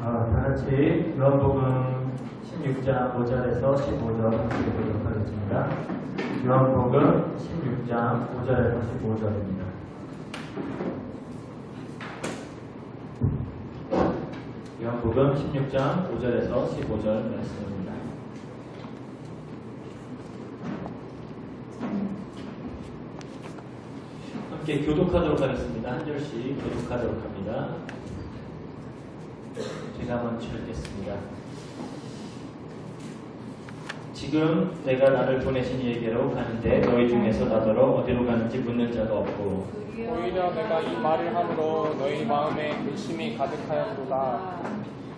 다 같이 요한복음 16장 5절에서 15절 보도록 하겠습니다. 요한복음 16장 5절에서 15절입니다. 요한복음 16장 5절에서 15절 말씀입니다. 함께 교독하도록 하겠습니다. 한 절씩 교독하도록 합니다. 제가 먼저 읽겠습니다. 지금 내가 나를 보내신 이에게로 가는데 너희 중에서 나더러 어디로 가는지 묻는 자가 없고 오히려 내가 이 말을 함으로 너희 마음에 근심이 가득하였도다.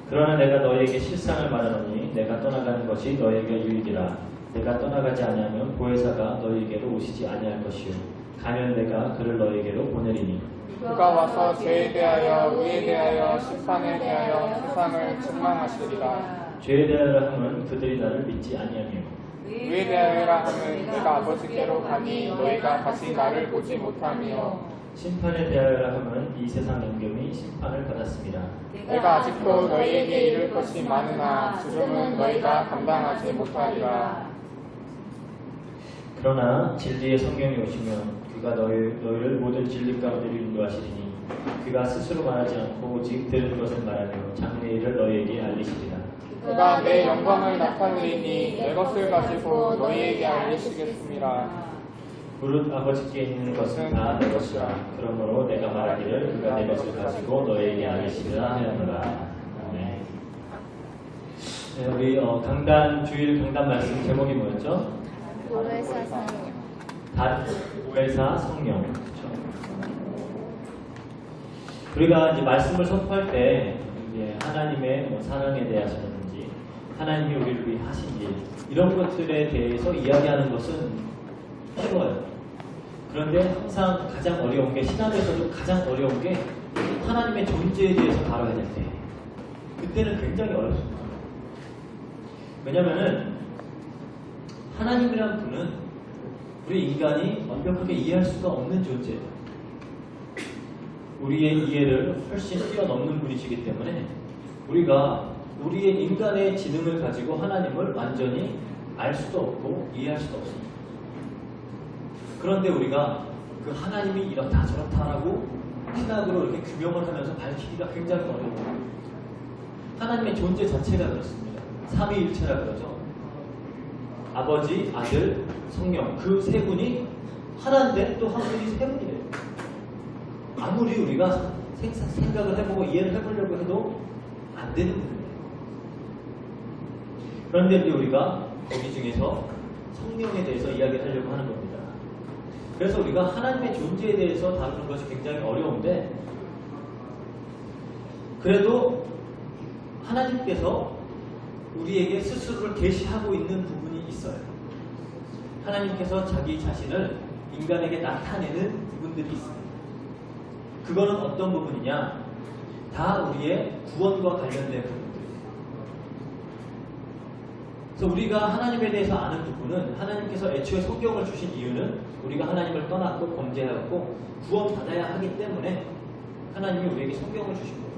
그러나 내가 너희에게 실상을 말하노니 내가 떠나가는 것이 너희에게 유익이라. 내가 떠나가지 아니하면 보혜사가 너희에게로 오시지 아니할 것이요 가면 내가 그를 너희에게로 보내리니 그가 와서 죄에 대하여 의에 대하여 심판에 대하여 세상을 책망하시리라. 죄에 대하여 함은 그들이 나를 믿지 아니하며 의에 대하여라 함은 내가 아버지께로 가니 너희가 다시 나를 보지 못하며 심판에 대하여 함은 이 세상 영경이 심판을 받았습니다. 내가 아직도 너희에게 이를 것이 많으나 지금은 너희가 감당하지 못하리라. 그러나 진리의 성령이 오시면 그가 너희를 모든 진리 가운데로 인도하시리니 그가 스스로 말하지 않고 오직 들은 것을 말하며 장래의 일을 너희에게 알리시리라. 그가 내 영광을 나타내리니 내 것을 가지고 너희에게 알리시겠습니다. 무릇 아버지께 있는 것은 다 내 것이라. 그러므로 내가 말하기를 그가 내 것을 가지고 너희에게 알리시리라 하였노라. 아멘. 네, 우리 주일 강단 말씀 제목이 뭐였죠? 보혜사 성령. 보혜사 성령. 그렇죠? 우리가 이제 말씀을 선포할 때 이제 하나님의 사랑에 대해서든지 하나님이 우리를 위해 하신 일 이런 것들에 대해서 이야기하는 것은 쉬워요. 그런데 항상 가장 어려운 게 신앙에서도 가장 어려운 게 하나님의 존재에 대해서 다뤄야 될 때 그때는 굉장히 어렵습니다. 왜냐면은 하나님이란 분은 우리 인간이 완벽하게 이해할 수가 없는 존재예요. 우리의 이해를 훨씬 뛰어넘는 분이시기 때문에 우리가 우리의 인간의 지능을 가지고 하나님을 완전히 알 수도 없고 이해할 수도 없습니다. 그런데 우리가 그 하나님이 이렇다 저렇다라고 신학으로 이렇게 규명을 하면서 밝히기가 굉장히 어려워요. 하나님의 존재 자체가 그렇습니다. 삼위일체라 그러죠. 아버지, 아들, 성령 그 세 분이 하나인데 또 한 분이 세 분이래요. 아무리 우리가 생각을 해보고 이해를 해보려고 해도 안 되는 분이에요. 그런데 이제 우리가 거기 중에서 성령에 대해서 이야기를 하려고 하는 겁니다. 그래서 우리가 하나님의 존재에 대해서 다루는 것이 굉장히 어려운데 그래도 하나님께서 우리에게 스스로를 계시하고 있는 부분이 있어요. 하나님께서 자기 자신을 인간에게 나타내는 부분들이 있습니다. 그거는 어떤 부분이냐? 다 우리의 구원과 관련된 부분들이에요. 그래서 우리가 하나님에 대해서 아는 부분은 하나님께서 애초에 성경을 주신 이유는 우리가 하나님을 떠났고 범죄하였고 구원받아야 하기 때문에 하나님이 우리에게 성경을 주신 거예요.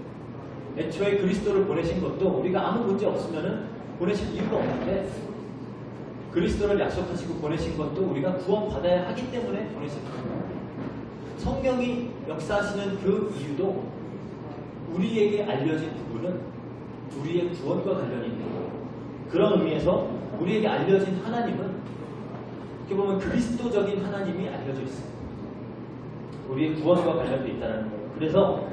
애초에 그리스도를 보내신 것도 우리가 아무 문제 없으면 보내실 이유가 없는데 그리스도를 약속하시고 보내신 것도 우리가 구원받아야 하기 때문에 보내신 거예요. 성경이 역사하시는 그 이유도 우리에게 알려진 부분은 우리의 구원과 관련이 있는 거예요. 그런 의미에서 우리에게 알려진 하나님은 이렇게 보면 그리스도적인 하나님이 알려져 있어요. 우리의 구원과 관련돼 있다는 거예요. 그래서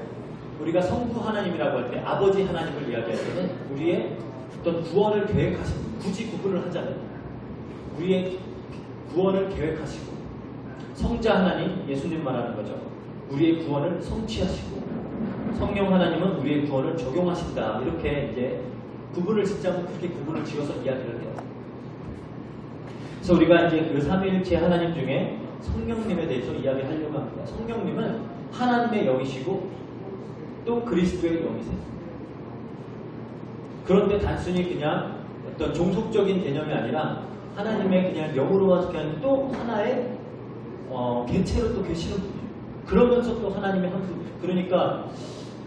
우리가 성부 하나님이라고 할 때 아버지 하나님을 이야기할 때는 우리의 어떤 구원을 계획하신 분, 굳이 구분을 하자면 우리의 구원을 계획하시고 성자 하나님, 예수님 말하는 거죠. 우리의 구원을 성취하시고 성령 하나님은 우리의 구원을 적용하신다. 이렇게 이제 구분을 짓자면 그렇게 구분을 지어서 이야기를 해요. 그래서 우리가 이제 그 삼위일체 하나님 중에 성령님에 대해서 이야기하려고 합니다. 성령님은 하나님의 영이시고 또 그리스도의 영이세요. 그런데 단순히 그냥 어떤 종속적인 개념이 아니라 하나님의 그냥 영으로만 그냥 또 하나의 개체로 또 계시는 분이에요. 그러면서 또 하나님의 한 분. 그러니까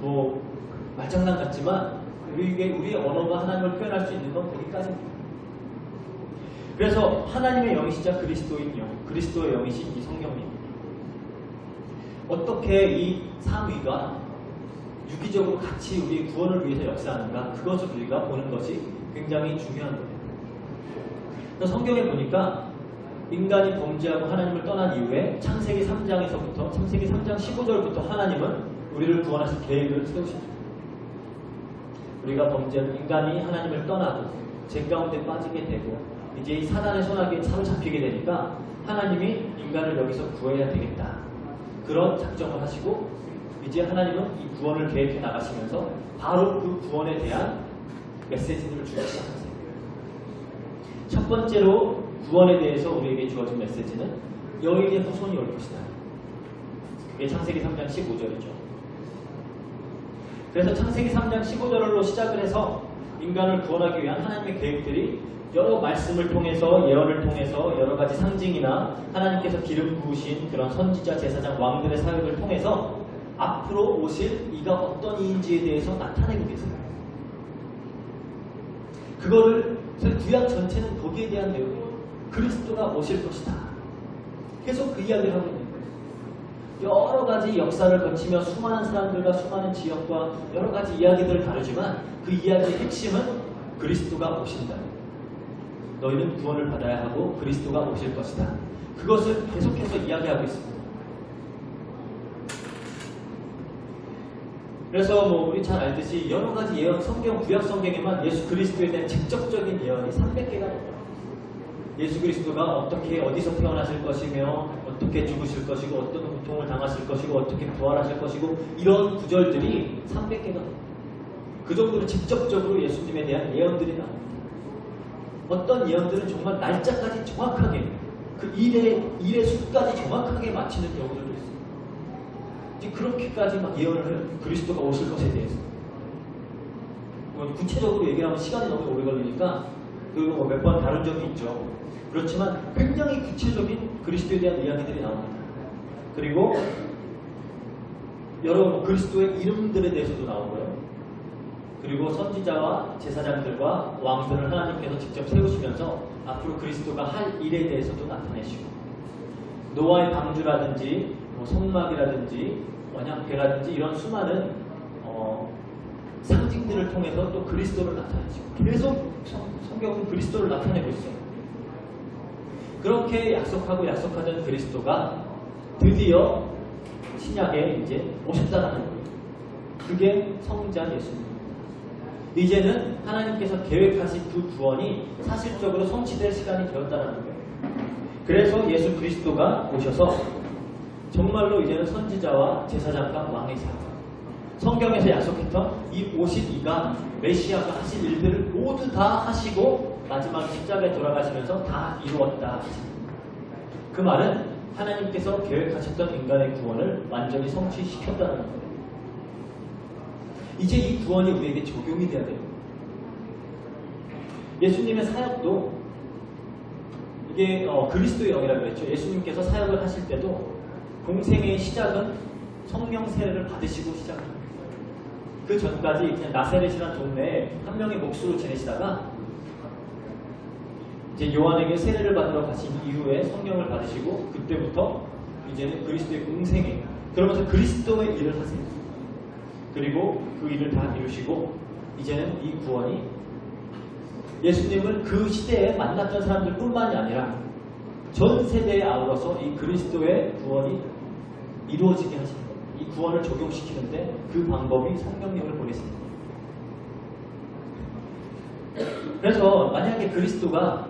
뭐 말장난 같지만 우리의 언어가 하나님을 표현할 수 있는 건 거기까지입니다. 그래서 하나님의 영이시자 그리스도인 영, 그리스도의 영이신 이 성령님. 어떻게 이 삼위가 유기적으로 같이 우리 구원을 위해서 역사하는가, 그것을 우리가 보는 것이 굉장히 중요한 거예요. 그래서 성경에 보니까 인간이 범죄하고 하나님을 떠난 이후에 창세기 3장에서부터 창세기 3장 15절부터 하나님은 우리를 구원하실 계획을 세우십니다. 우리가 범죄한 인간이 하나님을 떠나고 죄 가운데 빠지게 되고 이제 이 사단의 손아귀에 사로잡히게 되니까 하나님이 인간을 여기서 구해야 되겠다. 그런 작정을 하시고 이제 하나님은 이 구원을 계획해 나가시면서 바로 그 구원에 대한 메시지들을 주기 시작하세요. 첫 번째로 구원에 대해서 우리에게 주어진 메시지는 여인의 후손이 올 것이다. 그게 창세기 3장 15절이죠. 그래서 창세기 3장 15절로 시작을 해서 인간을 구원하기 위한 하나님의 계획들이 여러 말씀을 통해서, 예언을 통해서, 여러 가지 상징이나 하나님께서 기름 부으신 그런 선지자, 제사장, 왕들의 사역을 통해서 앞으로 오실 이가 어떤 이인지에 대해서 나타내고 계세요. 그거를 구약 전체는 거기에 대한 내용이에요. 그리스도가 오실 것이다. 계속 그 이야기를 하고 있는 거예요. 여러 가지 역사를 거치며 수많은 사람들과 수많은 지역과 여러 가지 이야기들을 다루지만 그 이야기의 핵심은 그리스도가 오신다. 너희는 구원을 받아야 하고 그리스도가 오실 것이다. 그것을 계속해서 이야기하고 있습니다. 그래서 우리 잘 알듯이 여러 가지 예언, 성경, 구약 성경에만 예수 그리스도에 대한 직접적인 예언이 300개가 넘어요. 예수 그리스도가 어떻게 어디서 태어나실 것이며 어떻게 죽으실 것이고 어떤 고통을 당하실 것이고 어떻게 부활하실 것이고 이런 구절들이 300개가 넘어요. 그 정도로 직접적으로 예수님에 대한 예언들이 나옵니다. 어떤 예언들은 정말 날짜까지 정확하게 그 일의 수까지 정확하게 맞히는 경우들도 있어요. 이제 그렇게까지 막 예언을 해요. 그리스도가 오실 것에 대해서. 구체적으로 얘기하면 시간이 너무 오래 걸리니까 그거 몇 번 다룬 적이 있죠. 그렇지만 굉장히 구체적인 그리스도에 대한 이야기들이 나옵니다. 그리고 여러 그리스도의 이름들에 대해서도 나오고요. 그리고 선지자와 제사장들과 왕들을 하나님께서 직접 세우시면서 앞으로 그리스도가 할 일에 대해서도 나타내시고 노아의 방주라든지 성막이라든지 언약궤라든지 이런 수많은 상징들을 통해서 또 그리스도를 나타내시고 계속 성경은 그리스도를 나타내고 있어요. 그렇게 약속하던 그리스도가 드디어 신약에 이제 오셨다는 거예요. 그게 성자 예수님입니다. 이제는 하나님께서 계획하신 그 구원이 사실적으로 성취될 시간이 되었다는 거예요. 그래서 예수 그리스도가 오셔서 정말로 이제는 선지자와 제사장과 왕의 사역, 성경에서 약속했던 이 오신 이가 메시아가 하신 일들을 모두 다 하시고 마지막 십자가에 돌아가시면서 다 이루었다. 그 말은 하나님께서 계획하셨던 인간의 구원을 완전히 성취시켰다는 거예요. 이제 이 구원이 우리에게 적용이 돼야 돼요. 예수님의 사역도 이게 그리스도의 영이라고 그랬죠. 예수님께서 사역을 하실 때도 공생의 시작은 성령 세례를 받으시고 시작합니다. 그 전까지 그냥 나사렛이라는 동네에 한 명의 목수로 지내시다가 이제 요한에게 세례를 받으러 가신 이후에 성령을 받으시고 그때부터 이제는 그리스도의 공생애, 그러면서 그리스도의 일을 하세요. 그리고 그 일을 다 이루시고 이제는 이 구원이 예수님을 그 시대에 만났던 사람들 뿐만이 아니라 전 세대에 아우러서 이 그리스도의 구원이 이루어지게 하시는 거예요. 이 구원을 적용시키는데 그 방법이 성령님을 보내십니다. 그래서 만약에 그리스도가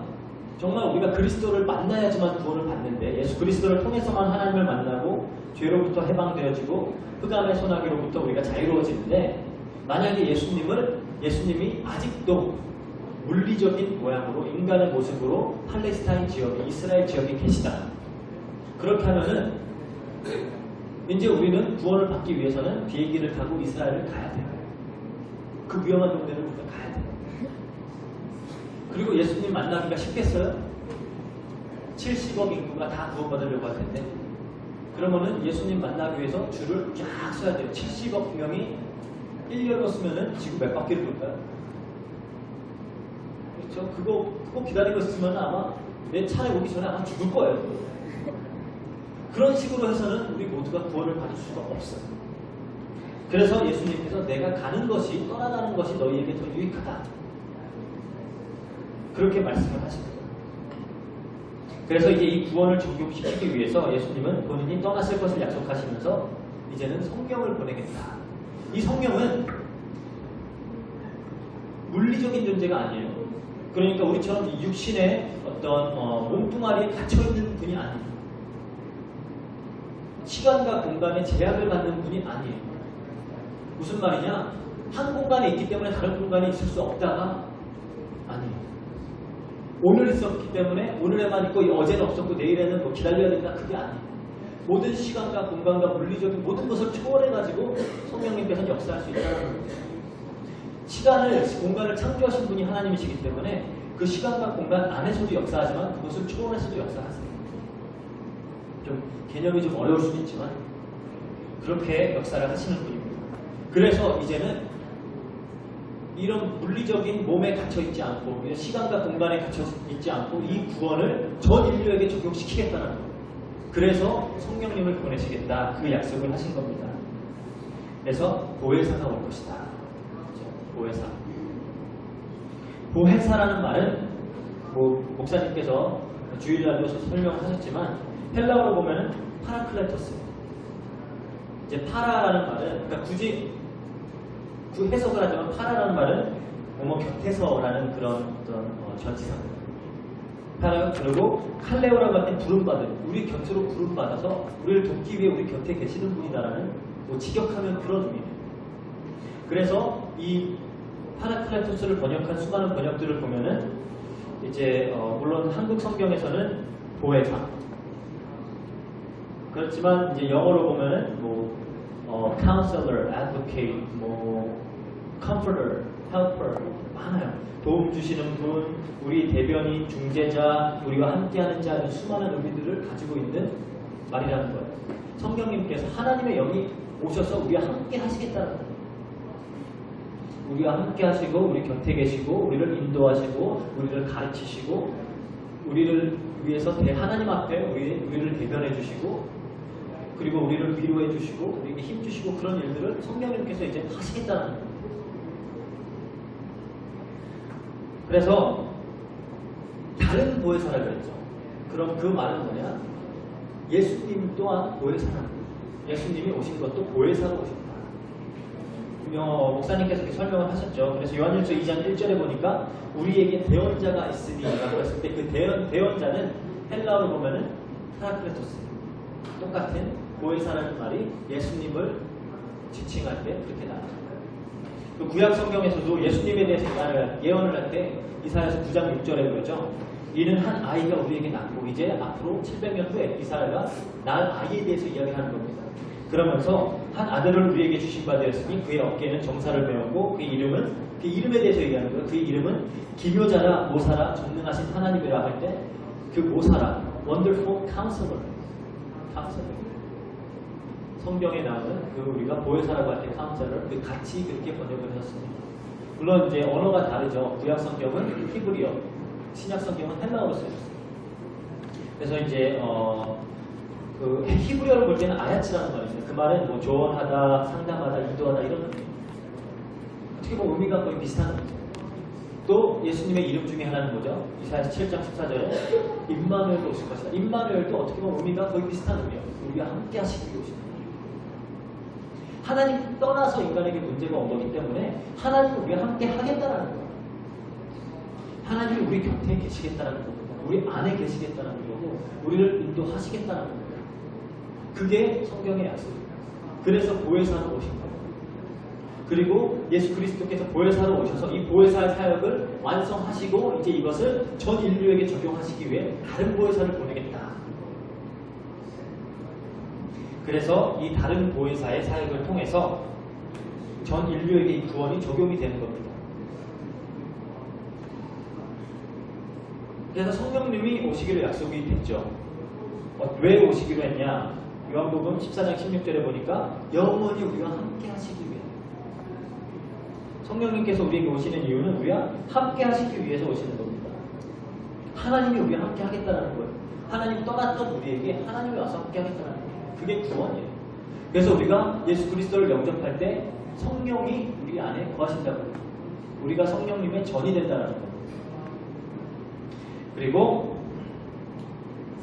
정말 우리가 그리스도를 만나야지만 구원을 받는데 예수 그리스도를 통해서만 하나님을 만나고 죄로부터 해방되어지고 흑암의 소나기로부터 우리가 자유로워지는데 만약에 예수님이 아직도 물리적인 모양으로 인간의 모습으로 팔레스타인 지역에 이스라엘 지역에 계시다. 그렇게 하면은 이제 우리는 구원을 받기 위해서는 비행기를 타고 이스라엘을 가야 돼요. 그 위험한 동네를 우리가 가야 돼요. 그리고 예수님 만나기가 쉽겠어요? 70억 인구가 다 구원받으려고 할 텐데 그러면은 예수님 만나기 위해서 줄을 쫙 서야 돼요. 70억 명이 1년으로 쓰면은 지구 몇 바퀴를 돌까요? 그렇죠? 그거 기다리고 있으면 아마 내 차에 오기 전에 아마 죽을 거예요. 그런 식으로 해서는 우리 모두가 구원을 받을 수가 없어요. 그래서 예수님께서 내가 가는 것이, 떠나가는 것이 너희에게 더 유익하다. 그렇게 말씀을 하신 거예요. 그래서 이제 이 구원을 적용시키기 위해서 예수님은 본인이 떠났을 것을 약속하시면서 이제는 성령을 보내겠다. 이 성령은 물리적인 존재가 아니에요. 그러니까 우리처럼 육신의 어떤 몸뚱아리에 갇혀있는 분이 아니에요. 시간과 공간에 제약을 받는 분이 아니에요. 무슨 말이냐? 한 공간에 있기 때문에 다른 공간에 있을 수 없다가 아니에요. 오늘 있었기 때문에 오늘에만 있고 어제는 없었고 내일에는 뭐 기다려야 된다. 그게 아니에요. 모든 시간과 공간과 물리적인 모든 것을 초월해가지고 성령님께서는 역사할 수 있다는 거예요. 시간을, 공간을 창조하신 분이 하나님이시기 때문에 그 시간과 공간 안에서도 역사하지만 그것을 초월해서도 역사하세요. 좀 개념이 좀 어려울 수도 있지만 그렇게 역사를 하시는 분입니다. 그래서 이제는 이런 물리적인 몸에 갇혀있지 않고 시간과 공간에 갇혀있지 않고 이 구원을 전 인류에게 적용시키겠다는 거예요. 그래서 성령님을 보내시겠다. 그 약속을 하신 겁니다. 그래서 보혜사가 올 것이다. 그렇죠? 보혜사. 보혜사라는 말은 목사님께서 주일날도 설명하셨지만 헬라어로 보면은 파라클레토스예요. 이제 파라라는 말은 그러니까 굳이 그 해석을 하자면 파라라는 말은 곁에서라는 그런 어떤 전치사입니다. 파라 그리고 칼레오라고 할 때 부름받은 우리 곁으로 부름받아서 우리를 돕기 위해 우리 곁에 계시는 분이다라는 직역하면 그런 의미예요. 그래서 이 파라클레토스를 번역한 수많은 번역들을 보면은 이제 물론 한국 성경에서는 보혜사 그렇지만 이제 영어로 보면은 counselor, advocate, comforter, helper 많아요. 도움 주시는 분, 우리 대변인, 중재자, 우리와 함께하는 자, 수많은 의미들을 가지고 있는 말이라는 거예요. 성령님께서 하나님의 영이 오셔서 우리와 함께 하시겠다는 거예요. 우리와 함께 하시고 우리 곁에 계시고 우리를 인도하시고 우리를 가르치시고 우리를 위해서 하나님 앞에 우리를 대변해 주시고 그리고 우리를 위로해 주시고 우리에게 힘 주시고 그런 일들을 성령님께서 이제 하시겠다는 거예요. 그래서 다른 보혜사라고 했죠. 그럼 그 말은 뭐냐? 예수님 또한 보혜사라는 거예요. 예수님이 오신 것도 보혜사로 오셨다. 목사님께서 이렇게 설명을 하셨죠. 그래서 요한일서 2장 1절에 보니까 우리에게 대언자가 있으니 라고 했을 때 그 대언자는 헬라어로 보면은 파라클레토스. 똑같은 보혜사라는 말이 예수님을 지칭할 때 그렇게 나옵니다. 그 구약 성경에서도 예수님에 대해서 예언을 할 때 이사야서 9장 6절에 그러죠. 이는 한 아이가 우리에게 낳고 이제 앞으로 700년 후에 이사야가 낳을 아이에 대해서 이야기하는 겁니다. 그러면서 한 아들을 우리에게 주신 바 되었으니 그의 어깨에는 정사를 메었고 그 이름에 대해서 얘기하는 거예요. 그 이름은 기묘자라 모사라 전능하신 하나님이라 할 때 그 모사라 Wonderful Counselor 성경에 나오는 그 우리가 보혜사라고 할 때 카운셀러 그 같이 그렇게 번역을 하셨습니다. 물론 이제 언어가 다르죠. 구약 성경은 히브리어, 신약 성경은 헬라어로 쓰였습니다. 그래서 이제 그 히브리어를 볼 때는 아야츠라는 말입니다. 그 말은 조언하다, 상담하다, 인도하다 이런 의미입니다. 어떻게 보면 의미가 거의 비슷한 겁니다. 또 예수님의 이름 중에 하나는 뭐죠? 이사야서 7장 14절에 임마누엘도 오실 것이다. 임마누엘도 어떻게 보면 의미가 거의 비슷한 의미예요. 우리가 함께 하시기 위해 오십니다. 하나님 떠나서 인간에게 문제가 온 거기 때문에 하나님은 우리가 함께 하겠다는 거예요. 하나님이 우리 곁에 계시겠다는 겁니다. 우리 안에 계시겠다는 거고 우리를 인도하시겠다는 겁니다. 그게 성경의 약속입니다. 그래서 보혜사로 오신 거예요. 그리고 예수 그리스도께서 보혜사로 오셔서 이 보혜사의 사역을 완성하시고 이제 이것을 전 인류에게 적용하시기 위해 다른 보혜사를 보내겠다. 그래서 이 다른 보혜사의 사역을 통해서 전 인류에게 이 구원이 적용이 되는 겁니다. 그래서 성령님이 오시기로 약속이 됐죠. 왜 오시기로 했냐? 요한복음 14장 16절에 보니까 영원히 우리와 함께 하시기 위해. 성령님께서 우리에게 오시는 이유는 우리와 함께 하시기 위해서 오시는 겁니다. 하나님이 우리와 함께 하겠다는 거예요. 하나님이 떠났던 우리에게 하나님이 와서 함께 하겠다는 거예요. 그게 구원이에요. 그래서 우리가 예수 그리스도를 영접할 때 성령이 우리 안에 거하신다고 해요. 우리가 성령님의 전이 된다는 거예요. 그리고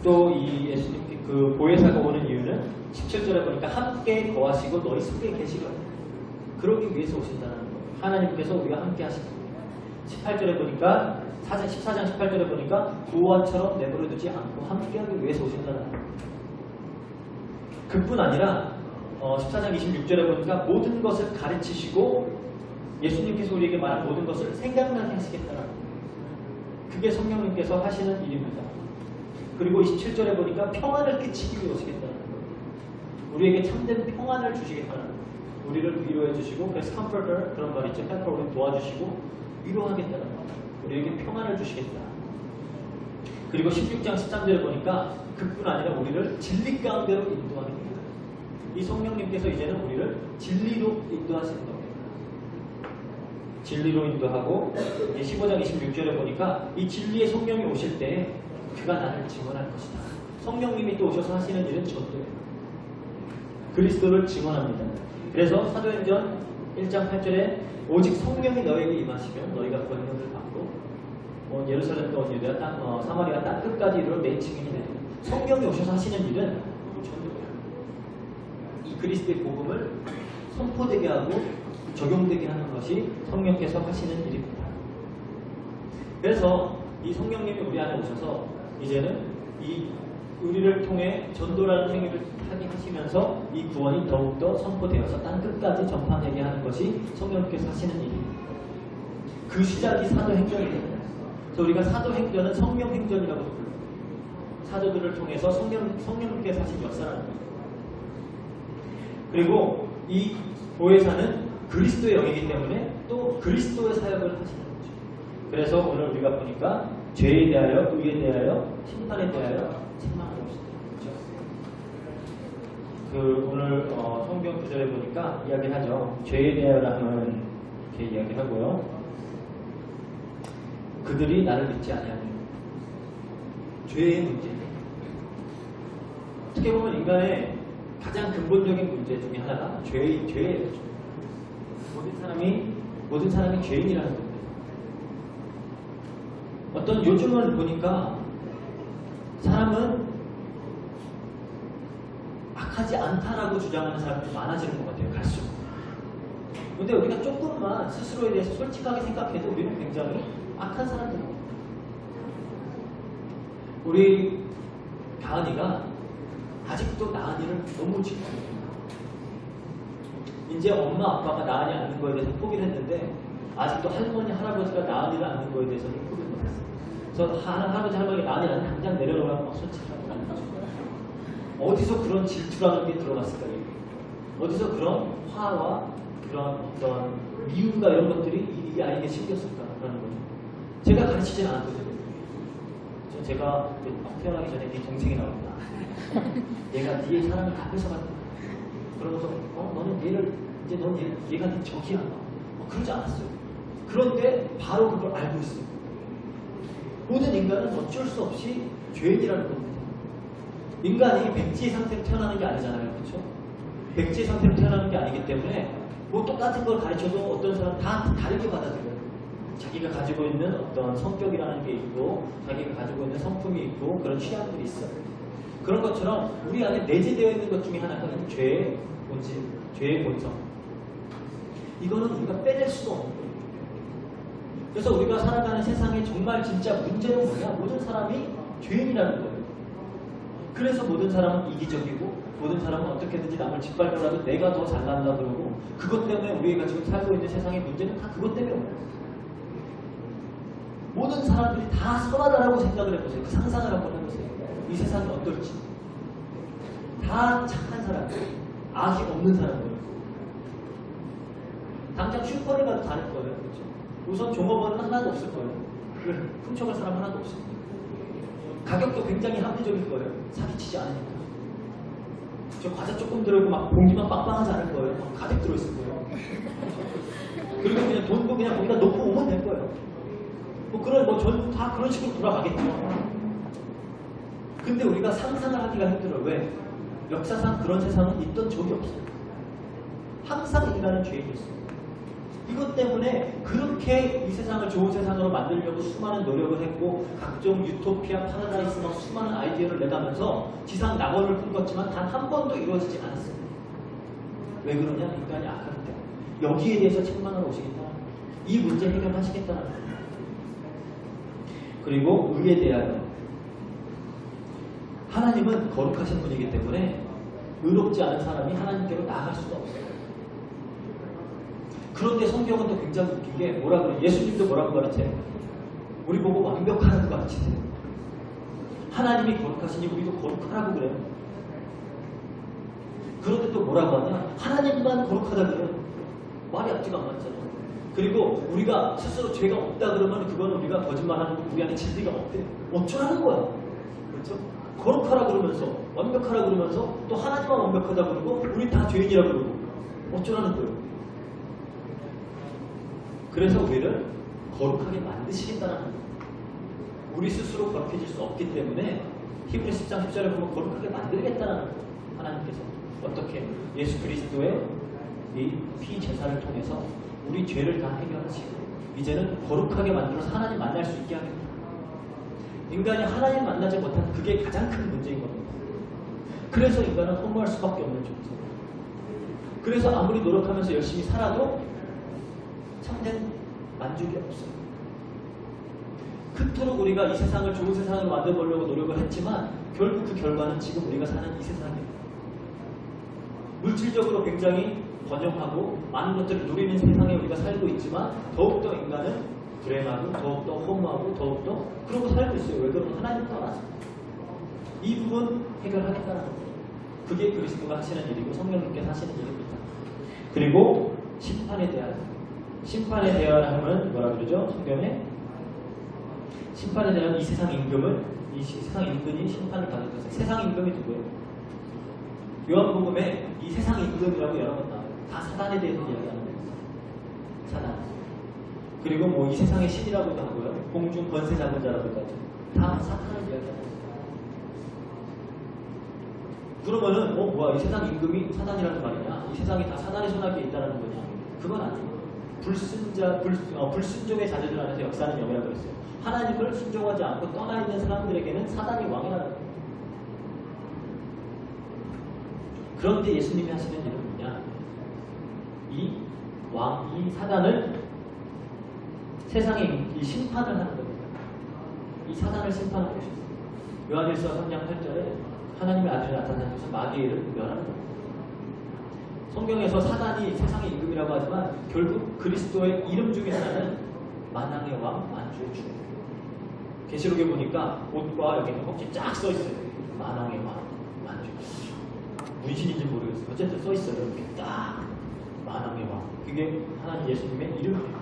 또 이 예수님 그 보혜사가 오는 이유는 17절에 보니까 함께 거하시고 너희 속에 계시거든. 그러기 위해서 오신다는 거예요. 하나님께서 우리와 함께 하시는 거예요. 18절에 보니까 14장 18절에 보니까 구원처럼 내버려두지 않고 함께하기 위해서 오신다는 거예요. 그뿐 아니라 14장 26절에 보니까 모든 것을 가르치시고 예수님께서 우리에게 말한 모든 것을 생각나게 하시겠다는 거예요. 그게 성령님께서 하시는 일입니다. 그리고 27절에 보니까 평안을 끼치기 위해 오시겠다는 거예요. 우리에게 참된 평안을 주시겠다는 거예요. 우리를 위로해 주시고, 그래서 comforter 그런 말 있죠. helper 우리 도와주시고 위로하겠다는 거예요. 우리에게 평안을 주시겠다. 그리고 16장 13절에 보니까 그뿐 아니라 우리를 진리 가운데로 인도하겠다. 이 성령님께서 이제는 우리를 진리로 인도하시는 겁니다. 진리로 인도하고 15장 26절에 보니까 이 진리의 성령이 오실 때 그가 나를 증언할 것이다. 성령님이 또 오셔서 하시는 일은 전도예요. 그리스도를 증언합니다. 그래서 사도행전 1장 8절에 오직 성령이 너에게 임하시면 너희가 권능을 받고 예루살렘과 유대와 사마리아 땅 끝까지 이르러 내 증인이 되리라. 성령이 오셔서 하시는 일은 전도예요. 이 그리스도의 복음을 선포되게 하고 적용되게 하는 것이 성령께서 하시는 일입니다. 그래서 이 성령님이 우리 안에 오셔서 이제는 이 우리를 통해 전도라는 행위를 하게 하시면서 이 구원이 더욱더 선포되어서 땅 끝까지 전파되게 하는 것이 성령님께서 하시는 일입니다. 그 시작이 사도행전입니다. 그래서 우리가 사도행전은 성령행전이라고도 불러요. 사도들을 통해서 성령님께서 하신 역사라는 거예요. 그리고 이 보혜사는 그리스도의 영이기 때문에 또 그리스도의 사역을 하시는 거죠. 그래서 오늘 우리가 보니까 죄에 대하여, 의에 대하여, 심판에 대하여 책망하고 있습니다. 그렇죠? 오늘 성경 구절에 보니까 이야기하죠. 죄에 대하여라는 이렇게 이야기하고요. 그들이 나를 믿지 아니하며 죄의 문제. 어떻게 보면 인간의 가장 근본적인 문제 중에 하나가 죄예요. 모든 사람이 죄인이라는 겁니다. 어떤 요즘을 보니까 사람은 악하지 않다라고 주장하는 사람들이 많아지는 것 같아요. 갈수록. 근데 우리가 조금만 스스로에 대해서 솔직하게 생각해도 우리는 굉장히 악한 사람들입니다. 우리 가은이가 아직도 나은이를 너무 지켜요. 이제 엄마 아빠가 나은이 안는 거에 대해서 포기를 했는데 아직도 할머니 할아버지가 나은이를 안는 거에 대해서는 포기를 못했어요. 그래서 할아버지 할머니가 나은이를 당장 내려놓으라고 막 손짓하고 하는 거죠. 어디서 그런 질투라는 게 들어갔을까요? 어디서 그런 화와 그런 어떤 미움과 이런 것들이 이 아이에게 생겼을까라는 거죠. 제가 가르치진 않았거든요. 제가 태어나기 전에 네 동생이 나왔다. 얘가 네 사랑을 다 뺏어갔다. 그러면서 너는 얘를 이제 넌 얘가 네 적이야. 그러지 않았어요. 그런데 바로 그걸 알고 있어요. 모든 인간은 어쩔 수 없이 죄인이라는 겁니다. 인간이 백지의 상태로 태어나는 게 아니잖아요. 그렇죠? 백지의 상태로 태어나는 게 아니기 때문에 뭐 똑같은 걸 가르쳐도 어떤 사람 다 다르게 받아들여요. 자기가 가지고 있는 어떤 성격이라는 게 있고 자기가 가지고 있는 성품이 있고 그런 취향들이 있어요. 그런 것처럼 우리 안에 내재되어 있는 것 중에 하나가 죄의 본질, 죄의 본성. 이거는 우리가 빼낼 수가 없는 거예요. 그래서 우리가 살아가는 세상에 정말 진짜 문제는 뭐냐? 모든 사람이 죄인이라는 거예요. 그래서 모든 사람은 이기적이고 모든 사람은 어떻게든지 남을 짓밟으라도 내가 더 잘난다 그러고 그것 때문에 우리가 지금 살고 있는 세상의 문제는 다 그것 때문에 오는 거예요. 모든 사람들이 다 선하다라고 생각을 해보세요. 그 상상을 한번 해보세요. 이 세상이 어떨지. 다 착한 사람들, 악이 없는 사람들. 당장 슈퍼에 가도 다를 거예요. 그렇죠? 우선 종업원은 하나도 없을 거예요. 훔쳐갈 사람 하나도 없을 거예요. 가격도 굉장히 합리적일 거예요. 사기치지 않으니까. 저 과자 조금 들어있고 막 봉지만 빵빵하지 않을 거예요. 막 가득 들어있을 거예요. 그리고 그냥 돈도 그냥 거기다 놓고 오면 될 거예요. 다 그런 식으로 돌아가겠죠. 근데 우리가 상상을 하기가 힘들어요. 왜? 역사상 그런 세상은 있던 적이 없어요. 항상 인간은 죄인이 있어요. 이것 때문에 그렇게 이 세상을 좋은 세상으로 만들려고 수많은 노력을 했고 각종 유토피아, 파라다이스 막 수많은 아이디어를 내가면서 지상 낙원을 꿈꿨지만 단 한 번도 이루어지지 않았어요. 왜 그러냐? 인간이 악하기 때문에. 여기에 대해서 책망을 오시겠다. 이 문제 해결하시겠다는 거예요. 그리고 의에 대하여 하나님은 거룩하신 분이기 때문에 의롭지 않은 사람이 하나님께로 나아갈 수가 없어요. 그런데 성경은 또 굉장히 웃긴 게 뭐라 그래요? 예수님도 뭐라고 가르쳐요? 우리 보고 완벽하라고 가르치세요. 하나님이 거룩하시니 우리도 거룩하라고 그래요. 그런데 또 뭐라고 하냐? 하나님만 거룩하다 그래요. 말이 앞뒤가 안 맞잖아요. 그리고 우리가 스스로 죄가 없다 그러면 그건 우리가 거짓말하는 거, 우리 안에 진리가 없대. 어쩌라는 거야. 그렇죠? 거룩하라 그러면서 완벽하라 그러면서 또 하나님만 완벽하다 그러고 우리 다 죄인이라 그러고 어쩌라는 거예요. 그래서 우리를 거룩하게 만드시겠다는 거예요. 우리 스스로 거룩해질 수 없기 때문에 히브리 10장 10절에 보면 거룩하게 만들겠다는 거예요. 하나님께서 어떻게? 예수 그리스도의 이 피 제사를 통해서 우리 죄를 다 해결하시고 이제는 거룩하게 만들어서 하나님 만날 수 있게 하겠다. 인간이 하나님 만나지 못한 그게 가장 큰 문제인 겁니다. 그래서 인간은 허무할 수밖에 없는 존재예요. 그래서 아무리 노력하면서 열심히 살아도 참된 만족이 없어요. 그토록 우리가 이 세상을 좋은 세상으로 만들어보려고 노력을 했지만 결국 그 결과는 지금 우리가 사는 이 세상이에요. 물질적으로 굉장히 번영하고 많은 것들을 누리는 세상에 우리가 살고 있지만 더욱더 인간은 불행하고 더욱더 허무하고 더욱더 그러고 살고 있어요. 왜 그러면 하나님 떠나서 이 부분 해결하겠다는 겁니다. 그게 그리스도가 하시는 일이고 성령님께서 하시는 일입니다. 그리고 심판에 대하여 하면 뭐라 그러죠? 성경에 심판에 대한 이 세상 임금을 이 세상 임금이 심판을 받을 것이다. 세상 임금이 누구예요? 요한복음에 이 세상 임금이라고 여러 번 나와요. 다 사단에 대해서 이야기하는 거예요. 사단. 그리고 뭐 이 세상의 신이라고도 하고요. 공중 권세 잡은 자라고도 하죠. 다 사단을 이야기하는 거예요. 그러면은 뭐야 이 세상 임금이 사단이라는 말이냐? 이 세상이 다 사단의 손아귀에 있다는 거냐? 그건 아니에요. 불순종의 자녀들 안에서 역사는 영이라고 그랬어요. 하나님을 순종하지 않고 떠나 있는 사람들에게는 사단이 왕이라는 거예요. 그런데 예수님이 하시는 일은 뭐냐? 이 사단을 세상에 이 심판을 하는 겁니다. 이 사단을 심판하고 계셨어요. 요한일서 3장 8절에 하나님의 아들이 나타나셔서 마귀의 일을 멸하는 겁니다. 성경에서 사단이 세상의 임금이라고 하지만 결국 그리스도의 이름 중에 하나는 만왕의 왕, 만주의 주. 계시록에 보니까 옷과 여기는 꼭지 쫙 써 있어요. 만왕의 왕, 만주의 주. 문신인지 모르겠어요. 어쨌든 써 있어요. 이렇게 딱 만왕의 왕. 그게 하나님 예수님의 이름이에요.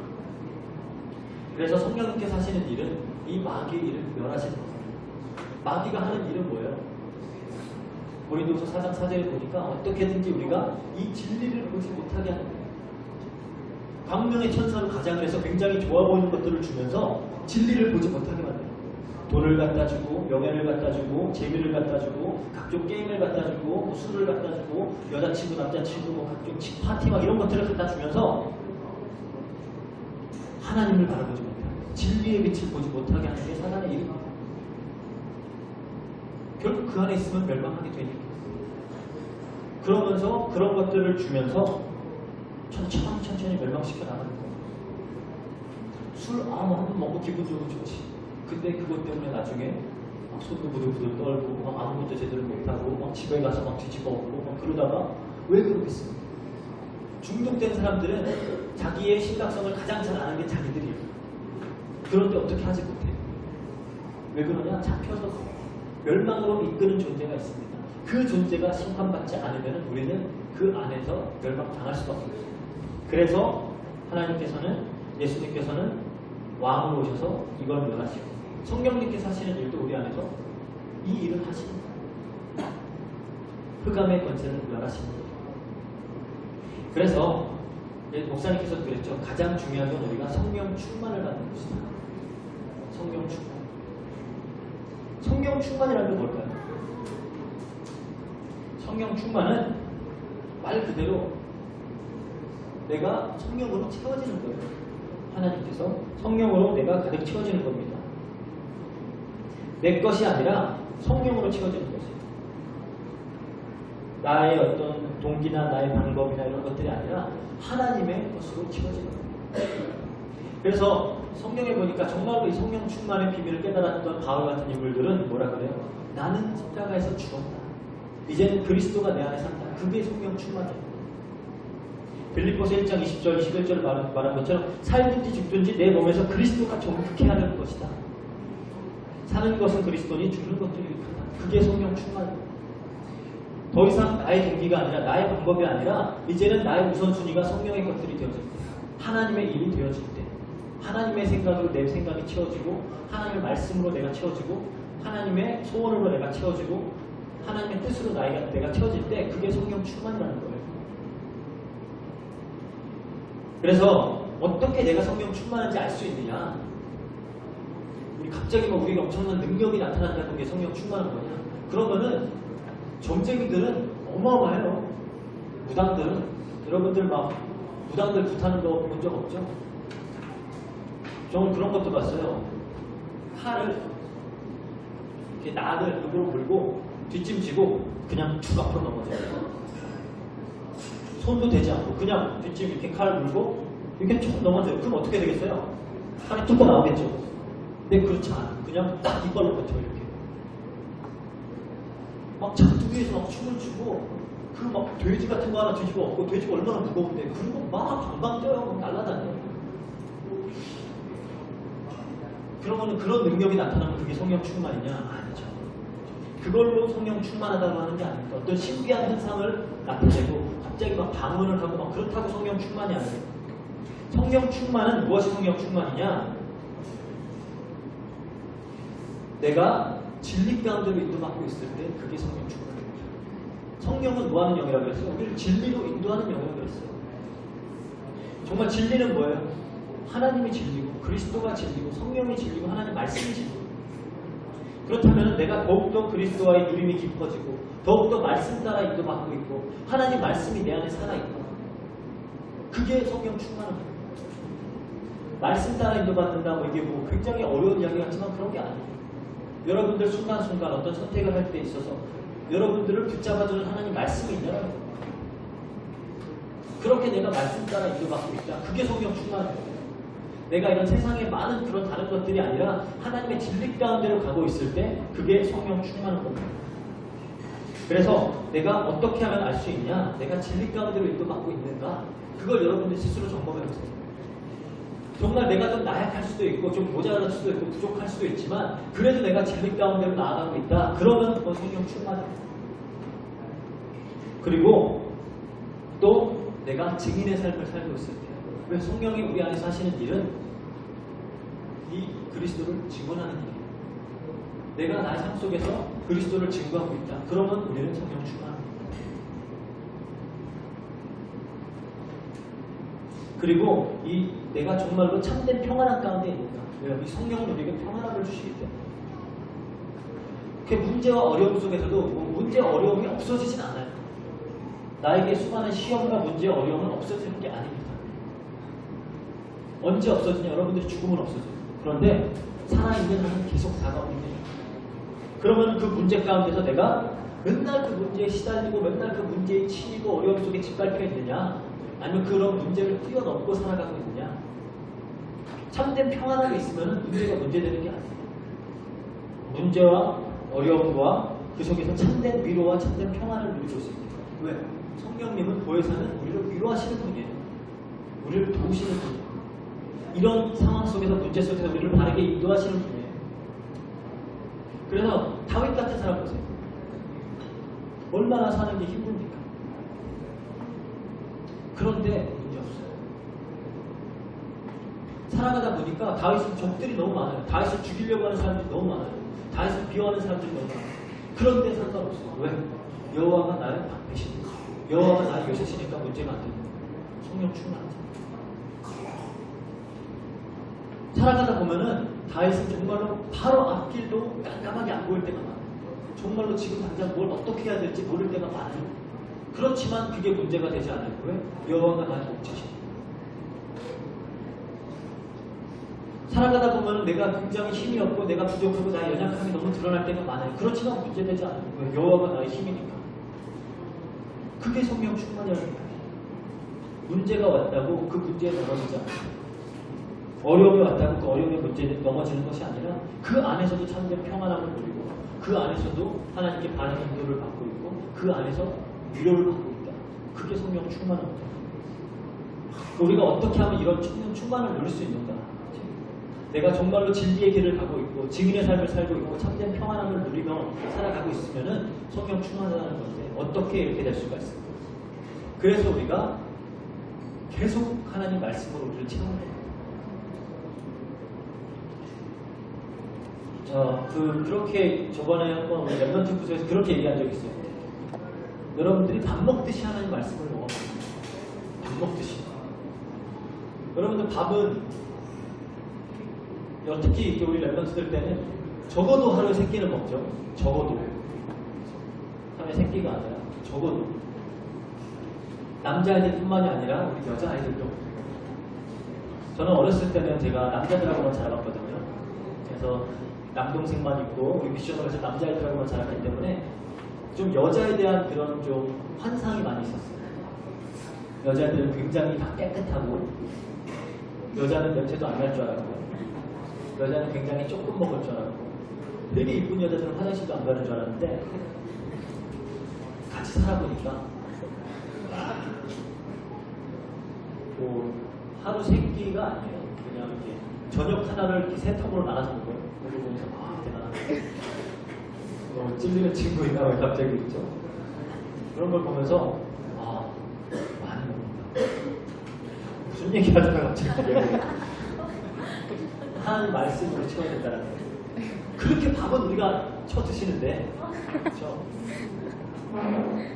그래서 성령님께서 하시는 일은 이 마귀의 일을 멸하시는 거예요. 마귀가 하는 일은 뭐예요? 고린도서 4장 4절에 보니까 어떻게든지 우리가 이 진리를 보지 못하게 하는 거예요. 광명의 천사로 가장을 해서 굉장히 좋아 보이는 것들을 주면서 진리를 보지 못하게 만들어요. 돈을 갖다 주고 명예를 갖다 주고 재미를 갖다 주고 각종 게임을 갖다 주고 뭐 술을 갖다 주고 여자친구 남자친구 뭐 각종 파티 막 이런 것들을 갖다 주면서 하나님을 바라보지 못해요. 진리의 빛을 보지 못하게 하는 게 사단의 일입니다. 결국 그 안에 있으면 멸망하게 되니까. 그러면서 그런 것들을 주면서 천천히 멸망시켜 나가는 거예요. 술 한번 먹고 기분 좋으면 좋지. 근데 그것 때문에 나중에 막 손도 부들부들 떨고 막 아무것도 제대로 못하고 막 집에 가서 막 뒤집어 엎고 막 그러다가 왜 그러겠습니까? 중독된 사람들은 자기의 심각성을 가장 잘 아는 게 자기들이에요. 그런데 어떻게 하지 못해요. 왜 그러냐? 잡혀서 멸망으로 이끄는 존재가 있습니다. 그 존재가 심판받지 않으면 우리는 그 안에서 멸망당할 수밖에 없어요. 그래서 하나님께서는 예수님께서는 왕으로 오셔서 이걸 멸하시고 성령님께서 하시는 일도 우리 안에서 이 일을 하십니다. 흑암의 권세를 멸하십니다. 그래서 목사님께서도 그랬죠. 가장 중요한 건 우리가 성령 충만을 받는 것이다. 성령 충만. 성령 충만이라는 게 뭘까요? 성령 충만은 말 그대로 내가 성령으로 채워지는 거예요. 하나님께서 성령으로 내가 가득 채워지는 겁니다. 내 것이 아니라 성령으로 채워지는 것이에요. 나의 어떤 동기나 나의 방법이나 이런 것들이 아니라 하나님의 것으로 채워지는 거예요. 그래서 성경에 보니까 정말로 이 성령 충만의 비밀을 깨달았던 바울 같은 인물들은 뭐라 그래요? 나는 십자가에서 죽었다. 이제는 그리스도가 내 안에 산다. 그게 성령 충만이에요. 빌립보서 1장 20절, 21절 말한 것처럼 살든지 죽든지 내 몸에서 그리스도가 정복해야 하는 것이다. 사는 것은 그리스도니 죽는 것도 유익하다. 그게 성령 충만이에요. 더 이상 나의 동기가 아니라 나의 방법이 아니라 이제는 나의 우선순위가 성령의 것들이 되어질 때, 하나님의 일이 되어질 때, 하나님의 생각으로 내 생각이 채워지고, 하나님의 말씀으로 내가 채워지고, 하나님의 소원으로 내가 채워지고, 하나님의 뜻으로 내가 채워질 때 그게 성령 충만이라는 거예요. 그래서 어떻게 내가 성령 충만한지 알 수 있느냐? 우리 갑자기 우리가 엄청난 능력이 나타난다는 게 성령 충만한 거냐? 그러면은 점쟁이들은 어마어마해요. 무당들은 여러분들 무당들 굿하는 거 본 적 없죠? 저는 그런 것도 봤어요. 칼을 이렇게 나를 입으로 물고 뒷짐지고 그냥 툭 앞으로 넘어져요. 손도 대지 않고 그냥 뒷짐 이렇게 칼을 물고 이렇게 툭 넘어져요. 그럼 어떻게 되겠어요? 칼이 툭 나오겠죠. 근데 그렇지 않아요. 그냥 딱 이빨로 버텨 이렇게. 막 장투기에서 막 춤을 추고 그 막 돼지 같은 거 하나 뒤집어 엎고 돼지가 얼마나 무거운데 그리고 막 방방 뛰어요. 막 날아다녀요. 그러면 그런 능력이 나타나면 그게 성령 충만이냐? 아니죠. 그걸로 성령 충만하다고 하는 게 아닙니다. 어떤 신비한 현상을 나타내고 갑자기 막 방언을 하고 막 그렇다고 성령 충만이 아니에요. 성령 충만은 무엇이 성령 충만이냐? 내가 진리 가운데로 인도받고 있을 때 그게 성령 충만입니다. 성령은 뭐 하는 영이라고 했어요? 우리를 진리로 인도하는 영이라고 했어요. 정말 진리는 뭐예요? 하나님이 진리고 그리스도가 진리고 성령이 진리고 하나님 말씀이 진리고 그렇다면 내가 더욱더 그리스도와의 누림이 깊어지고 더욱더 말씀 따라 인도받고 있고 하나님 말씀이 내 안에 살아있고 그게 성령 충만한 거예요. 말씀 따라 인도받는다 이게 굉장히 어려운 이야기 같지만 그런 게 아니에요. 여러분들 순간순간 어떤 선택을 할 때 있어서 여러분들을 붙잡아주는 하나님 말씀이 있냐는 거예요. 그렇게 내가 말씀 따라 인도받고 있다. 그게 성령 충만한 거예요. 내가 이런 세상에 많은 그런 다른 것들이 아니라 하나님의 진리 가운데로 가고 있을 때 그게 성령 충만한 겁니다. 그래서 내가 어떻게 하면 알 수 있냐? 내가 진리 가운데로 인도받고 있는가? 그걸 여러분들 스스로 점검해보세요. 정말 내가 좀 나약할 수도 있고 좀 모자랄 수도 있고 부족할 수도 있지만 그래도 내가 진리 가운데로 나아가고 있다. 그러면 그건 성령 충만입니다. 그리고 또 내가 증인의 삶을 살고 있을 때 왜 성령이 우리 안에서 하시는 일은 이 그리스도를 증언하는 일이에요. 내가 나의 삶 속에서 그리스도를 증거하고 있다. 그러면 우리는 성령 충만합니다. 그리고 이 내가 정말로 참된 평안한 가운데 있는가? 왜요? 이 성령은 우리에게 평안함을 주시기 때문에. 그 문제와 어려움 속에서도 문제 어려움이 없어지진 않아요. 나에게 수많은 시험과 문제 어려움은 없어지는 게 아닙니다. 언제 없어지냐? 여러분들이 죽으면 없어져요. 그런데 살아있는 한은 계속 다가옵니다. 그러면 그 문제 가운데서 내가 맨날 그 문제에 시달리고 맨날 그 문제에 치이고 어려움 속에 짓밟혀 있느냐? 아니면 그런 문제를 뛰어넘고 살아가고 있느냐? 참된 평안함이 있으면 문제가 문제되는 게 아니에요. 문제와 어려움과 그 속에서 참된 위로와 참된 평안을 누릴 수 있습니다. 왜? 성령님은 보혜사는 우리를 위로하시는 분이에요. 우리를 도우시는 분이에요. 이런 상황 속에서 문제 속에서 우리를 바르게 인도하시는 분이에요. 그래서 다윗 같은 사람 보세요. 얼마나 사는 게 힘듭니까? 그런데 문제 없어요. 살아가다 보니까 다윗은 적들이 너무 많아요. 다윗을 죽이려고 하는 사람들이 너무 많아요. 다윗을 비호하는 사람들이 너무 많아요. 그런데 상관없어요. 왜? 여호와가 나를 방패시니까. 여호와가 나를 요새시니까 문제가 안 됩니다. 성령 충만하죠. 살아가다 보면은 다윗은 정말로 바로 앞길도 깜깜하게 안 보일 때가 많아요. 정말로 지금 당장 뭘 어떻게 해야 될지 모를 때가 많아요. 그렇지만 그게 문제가 되지 않을 거예요. 여호와가 나를 옥죄십니다. 살아가다 보면 내가 굉장히 힘이 없고 내가 부족하고 나의 연약함이 너무 드러날 때가 많아요. 그렇지만 문제되지 않을 거예요. 여호와가 나의 힘이니까. 그게 성령 충만이라는 거예요. 문제가 왔다고 그 문제에 넘어지지 않아요. 어려움이 왔다고 그 어려움의 문제에 넘어지는 것이 아니라 그 안에서도 참된 평안함을 누리고 그 안에서도 하나님께 바른 인도를 받고 있고 그 안에서 위로를 받고 있다. 그게 성령 충만합니다. 우리가 어떻게 하면 이런 성령 충만을 누릴 수 있는가? 내가 정말로 진리의 길을 가고 있고 증인의 삶을 살고 있고 참된 평안함을 누리며 살아가고 있으면은 성령 충만하다는 건데 어떻게 이렇게 될 수가 있을까? 그래서 우리가 계속 하나님 말씀으로 우리를 채워야 돼요. 그렇게 저번에 한번 우리 랩런트 부서에서 그렇게 얘기한 적이 있어요. 여러분들이 밥 먹듯이 하나님 말씀을 먹어보세요. 밥 먹듯이. 여러분들 밥은 특히 우리 랩런트들 때는 적어도 하루에 3끼는 먹죠. 적어도. 하루에 3끼가 아니라 적어도. 남자아이들뿐만이 아니라 우리 여자아이들도. 저는 어렸을 때는 제가 남자들하고만 자라봤거든요. 그래서 남동생만 있고 우리 미션으로서 남자애들하고만 자랐기 때문에 좀 여자에 대한 그런 좀 환상이 많이 있었어요. 여자들은 굉장히 다 깨끗하고 여자는 냄새도 안 날 줄 알았고 여자는 굉장히 조금 먹을 줄 알았고 되게 이쁜 여자들은 화장실도 안 가는 줄 알았는데 같이 살아보니까 뭐 하루 3끼가 아니에요. 그냥 이렇게 저녁 하나를 이렇게 3턱으로 나눠서 먹어요. 그리고 보면서 대단하다. 찔리는 친구 있나 왜 갑자기 있죠? 그런 걸 보면서 많이 먹는다. 무슨 얘기 하다가 갑자기 하나님 말씀으로 채워야 된다는 거예요. 그렇게 밥은 우리가 쳐 드시는데 그렇죠?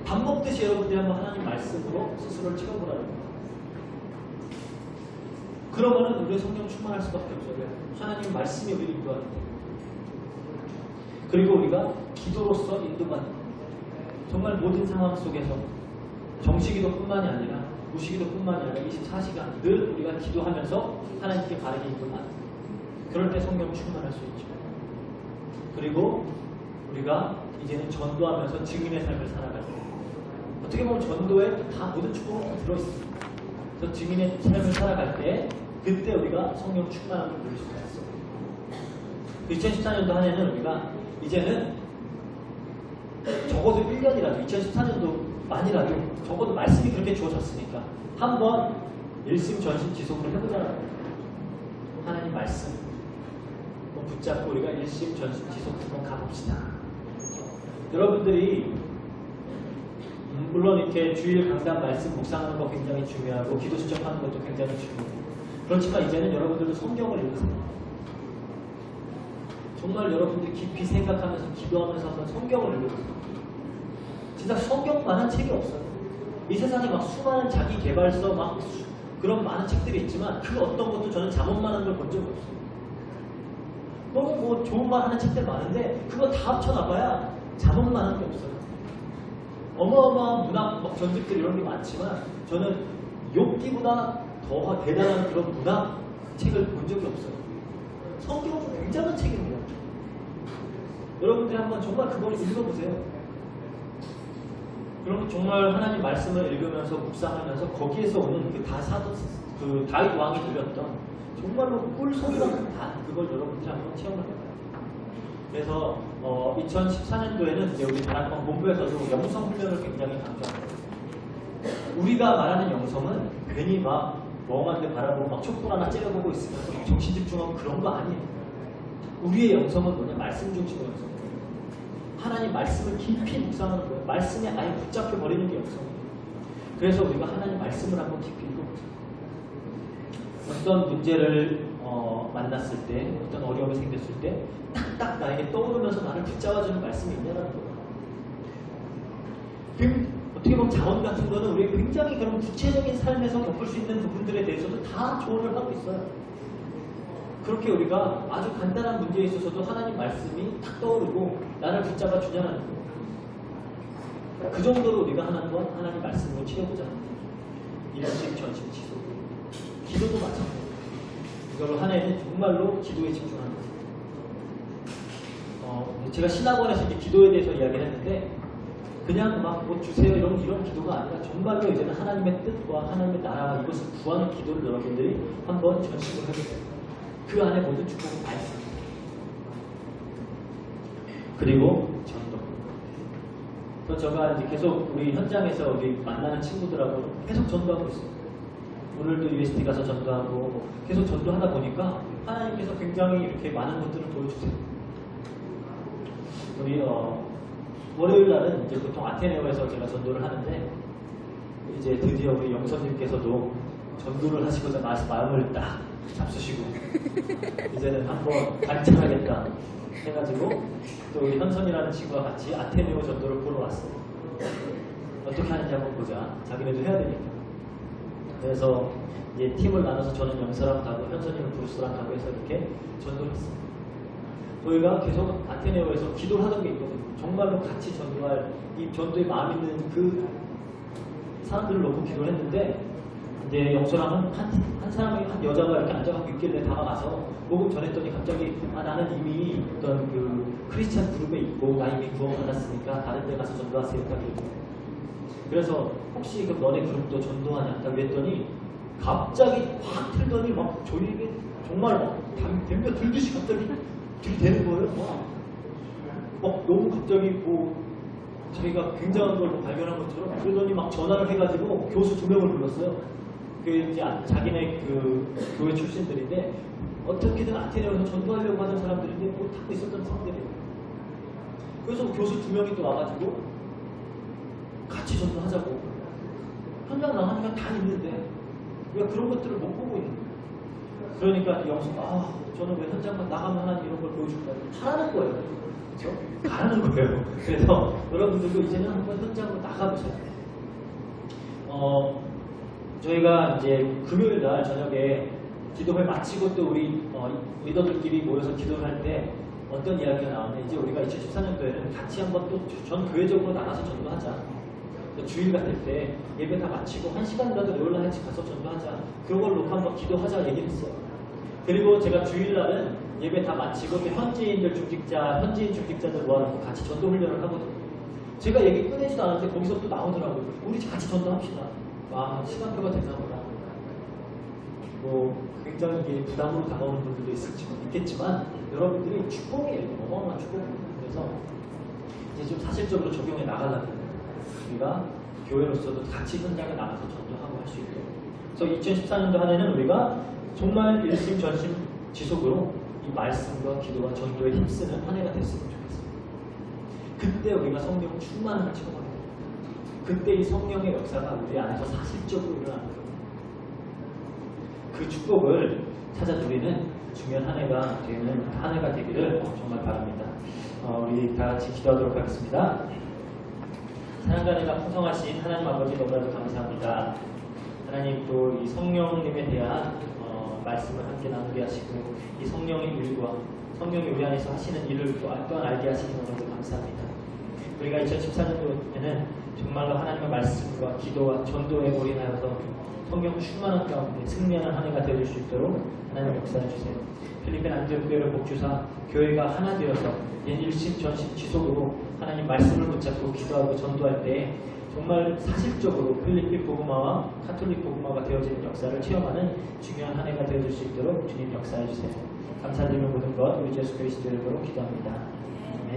밥 먹듯이 여러분들이 한번 하나님 말씀으로 스스로를 채워보라는 거예요. 그러면은 우리의 성령 충만할 수밖에 없어요. 하나님 말씀이 우리를 인도하는 거예요. 그리고 우리가 기도로서 인도받는 거예요. 정말 모든 상황 속에서 정시기도뿐만이 아니라 무시기도뿐만이 아니라 24시간 늘 우리가 기도하면서 하나님께 바르게 인도받는 거예요. 그럴 때 성령 충만할 수 있죠. 그리고 우리가 이제는 전도하면서 증인의 삶을 살아갈 때 어떻게 보면 전도에 다 모든 축복이 다 들어있습니다. 그래서 증인의 삶을 살아갈 때 그때 우리가 성령 충만함을 누릴 수가 있어요. 2014년도 한 해는 우리가 이제는 적어도 1년이라도 2014년도만이라도 적어도 말씀이 그렇게 주어졌으니까 한번 일심전심지속으로 해보자는 거예요. 하나님 말씀 붙잡고 우리가 일심전심지속 한번 가봅시다. 여러분들이 물론 이렇게 주일 강단 말씀 묵상하는 거 굉장히 중요하고 기도 수첩하는 것도 굉장히 중요해요. 그렇지만 이제는 여러분들도 성경을 읽으세요. 정말 여러분들이 깊이 생각하면서 기도하면서 한번 성경을 읽어보세요. 진짜 성경만한 책이 없어요. 이 세상에 막 수많은 자기 개발서 막 그런 많은 책들이 있지만 그 어떤 것도 저는 자문만 하는 걸 본 적이 없어요. 너무 뭐 좋은 말 하는 책들 많은데 그거 다 합쳐놔봐야 자문만 하는 게 없어요. 어마어마한 문학 전집들 이런 게 많지만 저는 욥기보다 더 대단한 그런 문학 책을 본 적이 없어요. 성경은 굉장한 책입니다. 여러분들이 한번 정말 그걸 읽어보세요. 그럼 정말 하나님 말씀을 읽으면서 묵상하면서 거기에서 오는 그 다윗 왕이 누렸던 정말로 꿀소리만큼 다 그걸 여러분들이 한번 체험을 해봐요. 그래서 2014년도에는 이제 우리 다락방 본부에서도 영성 훈련을 굉장히 강조합니다. 우리가 말하는 영성은 괜히 막 멍한 데 바라보고 막 촛불 하나 째려보고 있으면서 정신 집중하고 그런 거 아니에요. 우리의 영성은 뭐냐? 말씀 중심의 영성이에요. 하나님 말씀을 깊이 묵상하는 거예요. 말씀에 아예 붙잡혀 버리는 게 영성이에요. 그래서 우리가 하나님 말씀을 한번 깊이 읽어보자. 어떤 문제를 만났을 때, 어떤 어려움이 생겼을 때 딱딱 나에게 떠오르면서 나를 붙잡아주는 말씀이 있냐는 거예요. 어떻게 보면 자원 같은 거는 우리가 굉장히 그런 구체적인 삶에서 겪을 수 있는 부분들에 대해서도 다 조언을 하고 있어요. 그렇게 우리가 아주 간단한 문제에 있어서도 하나님 말씀이 탁 떠오르고 나를 붙잡아 주냐는 거. 그 정도로 우리가 하나님 말씀으로 채워보자. 일심 전심 지속. 기도도 마찬가지예요. 이걸로 한 해는 정말로 기도에 집중하는 거예요. 제가 신학원에서 이제 기도에 대해서 이야기를 했는데 그냥 막 뭐 주세요 이런 기도가 아니라 정말로 이제는 하나님의 뜻과 하나님의 나라 이것을 구하는 기도를 여러분들이 한번 전심을 해보세요. 그 안에 모든 축복이 다 있습니다. 그리고 전도. 또 제가 이제 계속 우리 현장에서 우리 만나는 친구들하고 계속 전도하고 있어요. 오늘도 UST 가서 전도하고 계속 전도하다 보니까 하나님께서 굉장히 이렇게 많은 것들을 보여주세요. 우리 월요일 날은 이제 보통 아테네오에서 제가 전도를 하는데 이제 드디어 우리 영선님께서도 전도를 하시고자 마음을 딱 잡수시고 이제는 한번 발전하겠다 해가지고 또 우리 현선이라는 친구와 같이 아테네오 전도를 보러 왔어요. 어떻게 하는지 한번 보자. 자기네도 해야 되니까. 그래서 이제 팀을 나눠서 저는 영서랑 가고 현선이는 브루스랑 가고 해서 이렇게 전도를 했어요. 저희가 계속 아테네오에서 기도를 하던 게 있거든요. 정말로 같이 전도할 이 전도에 마음 있는 그 사람들을 놓고 기도를 했는데 이제 영서랑 한 사람이 한 여자가 이렇게 앉아가지고 있길래 다가가서 복음 전했더니 갑자기 나는 이미 어떤 그 크리스찬 그룹에 있고 나 이미 구원 받았으니까 다른 데 가서 전도하세요. 그래서 혹시 그 너네 그룹도 전도하냐? 딱 그랬더니 갑자기 확 틀더니 막 저희에게 정말 막 덤벼 들듯이 갑자기 들이대는 거예요. 막 너무 갑자기 뭐 자기가 굉장한 걸 발견한 것처럼 그러더니 막 전화를 해가지고 교수 2명을 불렀어요. 그 이제 자기네 그 교회 출신들인데 어떻게든 아테네에서 전도하려고 하는 사람들인데 못 하고 있었던 사람들이에요. 그래서 교수 2명이 또 와가지고 같이 전도하자고. 현장 나가니까 다 있는데 왜 그런 것들을 못 보고 있는 거예요. 그러니까 영수가 저는 왜 현장만 나가면 하나님 이런 걸 보여줄까요? 하라는 거예요. 그렇죠? 가라는 거예요. 그래서 여러분들도 이제는 한번 현장으로 나가보세요. 저희가 이제 금요일 날 저녁에 기도회 마치고 또 우리 리더들끼리 모여서 기도를 할 때 어떤 이야기가 나오냐. 이제 우리가 2014년도에는 같이 한번 또 전 교회적으로 나가서 전도하자. 주일 같을 때 예배 다 마치고 1시간이라도 레올라 같이 가서 전도하자. 그런 걸 놓고 한번 기도하자 얘기를 했어요. 그리고 제가 주일날은 예배 다 마치고 또 현지인 중직자들 모아놓고 같이 전도 훈련을 하거든요. 제가 얘기 꺼내지도 않았는데 거기서 또 나오더라고요. 우리 같이 전도합시다. 시간표가 되나 보다. 뭐 굉장히 이게 부담으로 다가오는 분들도 있겠지만 여러분들이 축복이에요. 어마어마한 축복입니다. 그래서 이제 좀 사실적으로 적용해 나가려고 우리가 교회로서도 같이 현장에 나가서 전도하고 할 수 있도록. 그래서 2014년도 한 해는 우리가 정말 일심전심 지속으로 이 말씀과 기도와 전도에 힘쓰는 한 해가 됐으면 좋겠습니다. 그때 우리가 성령 충만을 체험합니다. 그때 이 성령의 역사가 우리 안에서 사실적으로 일어나는 거예요. 그 축복을 찾아 누리는 중요한 한 해가 되기를 정말 바랍니다. 우리 다 같이 기도하도록 하겠습니다. 사랑과 은혜가 풍성하신 하나님 아버지 너무나도 감사합니다. 하나님 또 이 성령님에 대한 말씀을 함께 나누게 하시고 이 성령의 일과 성령이 우리 안에서 하시는 일을 또한 알게 하시는 것도 감사합니다. 우리가 2014년도에는 정말로 하나님의 말씀과 기도와 전도에 올인하여서 성령 충만한 가운데 승리하는 한 해가 되어줄 수 있도록 하나님 역사해 주세요. 필리핀 안디옥교회를 복주사 교회가 하나 되어서 일심전심 지속으로 하나님 말씀을 붙잡고 기도하고 전도할 때 정말 사실적으로 필리핀 복음화와 카톨릭 복음화가 되어지는 역사를 체험하는 중요한 한 해가 되어줄 수 있도록 주님 역사해 주세요. 감사드리는 모든 것 우리 예수 그리스도 이름으로 기도합니다. 아멘.